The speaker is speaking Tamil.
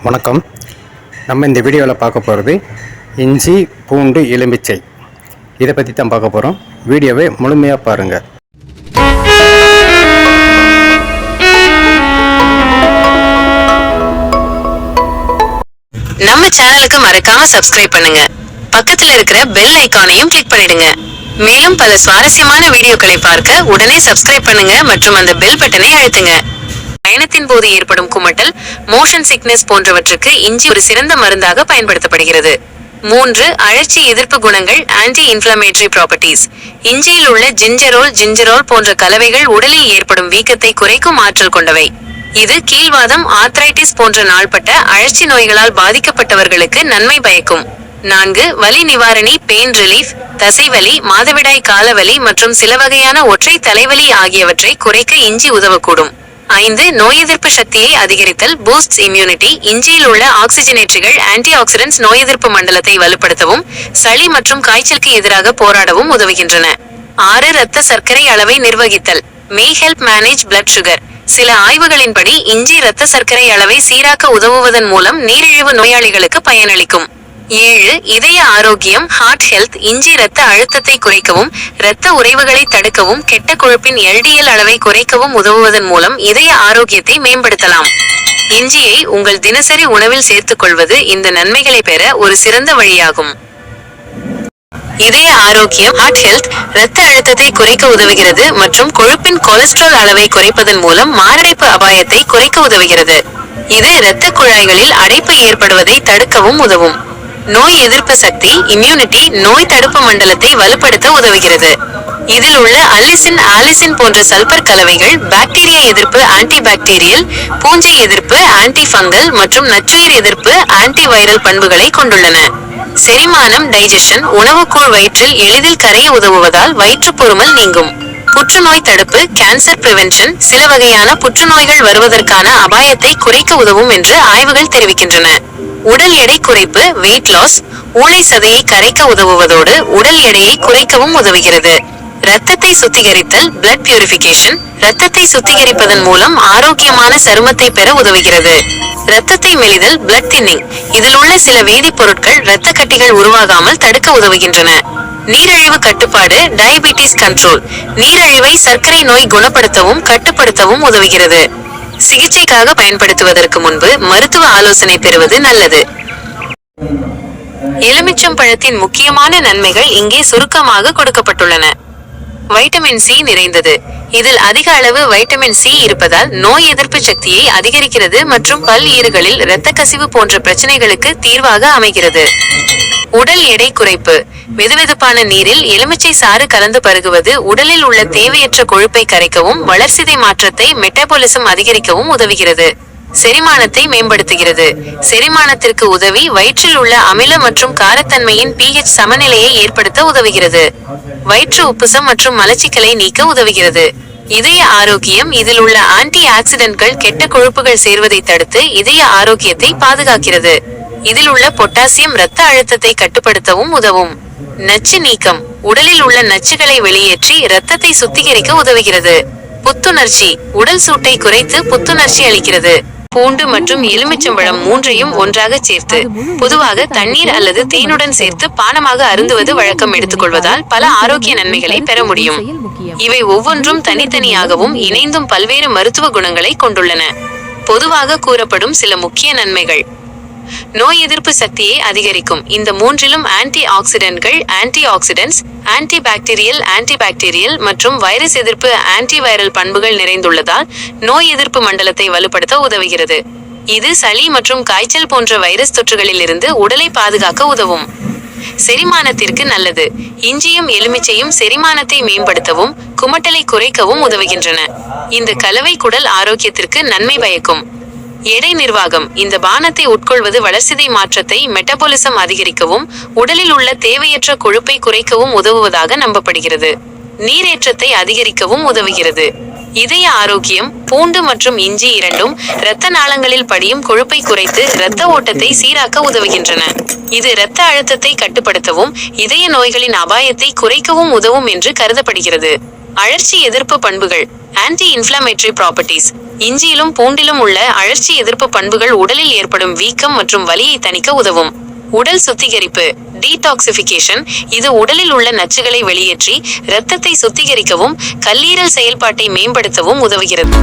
வணக்கம். நம்ம இந்த வீடியோவில் பார்க்க போகிறது இஞ்சி பூண்டு எலுமிச்சை இதை பற்றி தான் பார்க்க போகிறோம். வீடியோவை முழுமையாக பாருங்கள். நம்ம சேனலுக்கு மறக்காம சப்ஸ்கிரைப் பண்ணுங்க. பக்கத்துல இருக்கிற பெல் ஐகானையும் கிளிக் பண்ணிடுங்க. மேலும் பல சுவாரஸ்யமான வீடியோக்களை பார்க்க உடனே சப்ஸ்கிரைப் பண்ணுங்க மற்றும் அந்த பெல் பட்டனை அழுத்துங்க. பயணத்தின் போது ஏற்படும் குமட்டல், மோஷன் சிக்னஸ் போன்றவற்றுக்கு இஞ்சி ஒரு சிறந்த மருந்தாக பயன்படுத்தப்படுகிறது. 3. அழற்சி எதிர்ப்பு குணங்கள், ஆன்டி இன்ஃப்ளமேட்டரி ப்ராப்பர்ட்டிஸ். இஞ்சியில் உள்ள ஜிஞ்சரோல் போன்ற கலவைகள் உடலில் ஏற்படும் வீக்கத்தை குறைக்கும் ஆற்றல் கொண்டவை. இது கீழ்வாதம், ஆர்த்ரைட்டிஸ் போன்ற நாள்பட்ட அழற்சி நோய்களால் பாதிக்கப்பட்டவர்களுக்கு நன்மை பயக்கும். 4. வலி நிவாரணி, பெயின் ரிலீஃப். தசைவலி, மாதவிடாய் காலவலி மற்றும் சில வகையான ஒற்றை தலைவலி ஆகியவற்றை குறைக்க இஞ்சி உதவக்கூடும். 5. நோய் எதிர்ப்பு சக்தியை அதிகரித்தல், பூஸ்ட்ஸ் இம்யூனிட்டி. இஞ்சியில் உள்ள ஆக்சிஜனேற்றிகள் ஆன்டி ஆக்சிடென்ட்ஸ் நோய் எதிர்ப்பு மண்டலத்தை வலுப்படுத்தவும் சளி மற்றும் காய்ச்சலுக்கு எதிராக போராடவும் உதவுகின்றன. 6. இரத்த சர்க்கரை அளவை நிர்வகித்தல், may help manage blood sugar. சில ஆய்வுகளின்படி இஞ்சி இரத்த சர்க்கரை அளவை சீராக்க உதவுவதன் மூலம் நீரிழிவு நோயாளிகளுக்கு பயனளிக்கும். 7. இதய ஆரோக்கியம், ஹார்ட் ஹெல்த். இஞ்சி இரத்த அழுத்தத்தை குறைக்கவும் இரத்த உறைவுகளை தடுக்கவும் கெட்ட கொழுப்பின் LDL அளவை குறைக்கவும் உதவுவதன் மூலம் இதய ஆரோக்கியத்தை மேம்படுத்தலாம். இஞ்சியை உங்கள் தினசரி உணவில் சேர்த்துக் கொள்வது இந்த நன்மைகளை பெற ஒரு சிறந்த வழியாகும். இதய ஆரோக்கியம், ஹார்ட் ஹெல்த். இரத்த அழுத்தத்தை குறைக்க உதவுகிறது மற்றும் கொழுப்பின் கொலஸ்ட்ரால் அளவை குறைப்பதன் மூலம் மாரடைப்பு அபாயத்தை குறைக்க உதவுகிறது. இது இரத்த குழாய்களில் அடைப்பு ஏற்படுவதை தடுக்கவும் உதவும். நோய் எதிர்ப்பு சக்தி, இம்யூனிட்டி. நோய் தடுப்பு மண்டலத்தை வலுப்படுத்த உதவுகிறது. இதில் உள்ள ஆலிசின் போன்ற சல்பர் கலவைகள் பாக்டீரியா எதிர்ப்பு, ஆன்டிபாக்டீரியல், பூஞ்சை எதிர்ப்பு, ஆன்டி ஃபங்கல் மற்றும் நச்சுயிர் எதிர்ப்பு, ஆன்டிவைரல் பண்புகளை கொண்டுள்ளன. செரிமானம், டைஜஷன். உணவுக்குள் வயிற்றில் எளிதில் கரைய உதவுவதால் வயிற்றுப்பொருமல் நீங்கும். புற்றுநோய் தடுப்பு, கேன்சர் பிரிவென்ஷன். சில வகையான புற்றுநோய்கள் வருவதற்கான அபாயத்தை குறைக்க உதவும் என்று ஆய்வுகள் தெரிவிக்கின்றன. உடல் எடை குறைப்பு, வெயிட் லாஸ். ஊளை சதையை கரைக்க உதவுவதோடு உடல் எடையை குறைக்கவும் உதவுகிறது. இரத்தத்தை சுத்திகரித்தல், பிளட் பியூரிபிகேஷன். இரத்தத்தை சுத்திகரிப்பதன் மூலம் ஆரோக்கியமான சருமத்தை பெற உதவுகிறது. இரத்தத்தை மெலிதல், பிளட் தின்னிங். இதில் உள்ள சில வேதிப்பொருட்கள் இரத்த கட்டிகள் உருவாகாமல் தடுக்க உதவுகின்றன. நீரிழிவு கட்டுப்பாடு, டயபிட்டிஸ் கண்ட்ரோல். நீரிழிவை சர்க்கரை நோய் குணப்படுத்தவும் கட்டுப்படுத்தவும் உதவுகிறது. சிகிச்சைக்காக பயன்படுத்துவதற்கு முன்பு மருத்துவ ஆலோசனை பெறுவது நல்லது. எலுமிச்சம் பழத்தின் முக்கியமான நன்மைகள் இங்கே சுருக்கமாக கொடுக்கப்பட்டுள்ளன. வைட்டமின் சி நிறைந்தது. இதில் அதிக அளவு வைட்டமின் சி இருப்பதால் நோய் எதிர்ப்பு சக்தியை அதிகரிக்கிறது மற்றும் பல் ஈறுகளில் இரத்த கசிவு போன்ற பிரச்சனைகளுக்கு தீர்வாக அமைகிறது. உடல் எடை குறைப்பு. வெதுவெதுப்பான நீரில் எலுமிச்சை சாறு கலந்து பருகுவது உடலில் உள்ள தேவையற்ற கொழுப்பை கரைக்கவும் வளர்சிதை மாற்றத்தை மெட்டபாலிசம் அதிகரிக்கவும் உதவுகிறது. செரிமானத்தை மேம்படுத்துகிறது. செரிமானத்திற்கு உதவி வயிற்றில் உள்ள அமில மற்றும் காரத்தன்மையின் pH சமநிலையை ஏற்படுத்த உதவுகிறது. வயிற்று உப்புசம் மற்றும் மலச்சிக்கலை நீக்க உதவுகிறது. இதய ஆரோக்கியம். இதில் உள்ள ஆன்டி ஆக்சிடென்ட்கள் கெட்ட கொழுப்புகள் சேர்வதை தடுத்து இதய ஆரோக்கியத்தை பாதுகாக்கிறது. இதில் உள்ள பொட்டாசியம் இரத்த அழுத்தத்தை கட்டுப்படுத்தவும் உதவும். நச்சு நீக்கம். உடலில் உள்ள நச்சுகளை வெளியேற்றி இரத்தத்தை சுத்திகரிக்க உதவுகிறது. புத்துணர்ச்சி. உடல் சூட்டை குறைத்து புத்துணர்ச்சி அளிக்கிறது. பூண்டு மற்றும் எலுமிச்சம்பழம் மூன்றையும் ஒன்றாக சேர்த்து பொதுவாக தண்ணீர் அல்லது தேனுடன் சேர்த்து பானமாக அருந்துவது வழக்கம். எடுத்துக்கொள்வதால் பல ஆரோக்கிய நன்மைகளை பெற முடியும். இவை ஒவ்வொன்றும் தனித்தனியாகவும் இணைந்தும் பல்வேறு மருத்துவ குணங்களை கொண்டுள்ளன. பொதுவாக கூறப்படும் சில முக்கிய நன்மைகள். நோய் எதிர்ப்பு சக்தியை அதிகரிக்கும். இந்த மூன்றிலும் ஆன்டி ஆக்சிடென்ட்கள், ஆன்டி ஆக்சிடென்ட்ஸ், ஆன்டிபாக்டீரியல் மற்றும் வைரஸ் எதிர்ப்பு, ஆன்டிவைரல் பண்புகள் நிறைந்துள்ளதால் நோய் எதிர்ப்பு மண்டலத்தை வலுப்படுத்த உதவுகிறது. இது சளி மற்றும் காய்ச்சல் போன்ற வைரஸ் தொற்றுகளில் இருந்து உடலை பாதுகாக்க உதவும். செரிமானத்திற்கு நல்லது. இஞ்சியும் எலுமிச்சையும் செரிமானத்தை மேம்படுத்தவும் குமட்டலை குறைக்கவும் உதவுகின்றன. இந்த கலவை குடல் ஆரோக்கியத்திற்கு நன்மை பயக்கும். எடை நிர்வாகம். இந்த பானத்தை உட்கொள்வது வளர்சிதை மாற்றத்தை மெட்டபாலிசம் அதிகரிக்கவும் உடலில் உள்ள தேவையற்ற கொழுப்பை குறைக்கவும் உதவுவதாக நம்பப்படுகிறது. நீரேற்றத்தை அதிகரிக்கவும் உதவுகிறது. இதய ஆரோக்கியம். பூண்டு மற்றும் இஞ்சி இரண்டும் இரத்த நாளங்களில் படியும் கொழுப்பை குறைத்து இரத்த ஓட்டத்தை சீராக்க உதவுகின்றன. இது இரத்த அழுத்தத்தை கட்டுப்படுத்தவும் இதய நோய்களின் அபாயத்தை குறைக்கவும் உதவும் என்று கருதப்படுகிறது. அழற்சி எதிர்ப்பு பண்புகள் ஆன்டி இன்ஃப்ளமேட்டரி ப்ராப்பர்ட்டிஸ். இஞ்சியிலும் பூண்டிலும் உள்ள அழற்சி எதிர்ப்பு பண்புகள் உடலில் ஏற்படும் வீக்கம் மற்றும் வலியை தணிக்க உதவும். உடல் சுத்திகரிப்பு டீடாக்சிஃபிகேஷன். இது உடலில் உள்ள நச்சுகளை வெளியேற்றி இரத்தத்தை சுத்திகரிக்கவும் கல்லீரல் செயல்பாட்டை மேம்படுத்தவும் உதவுகிறது.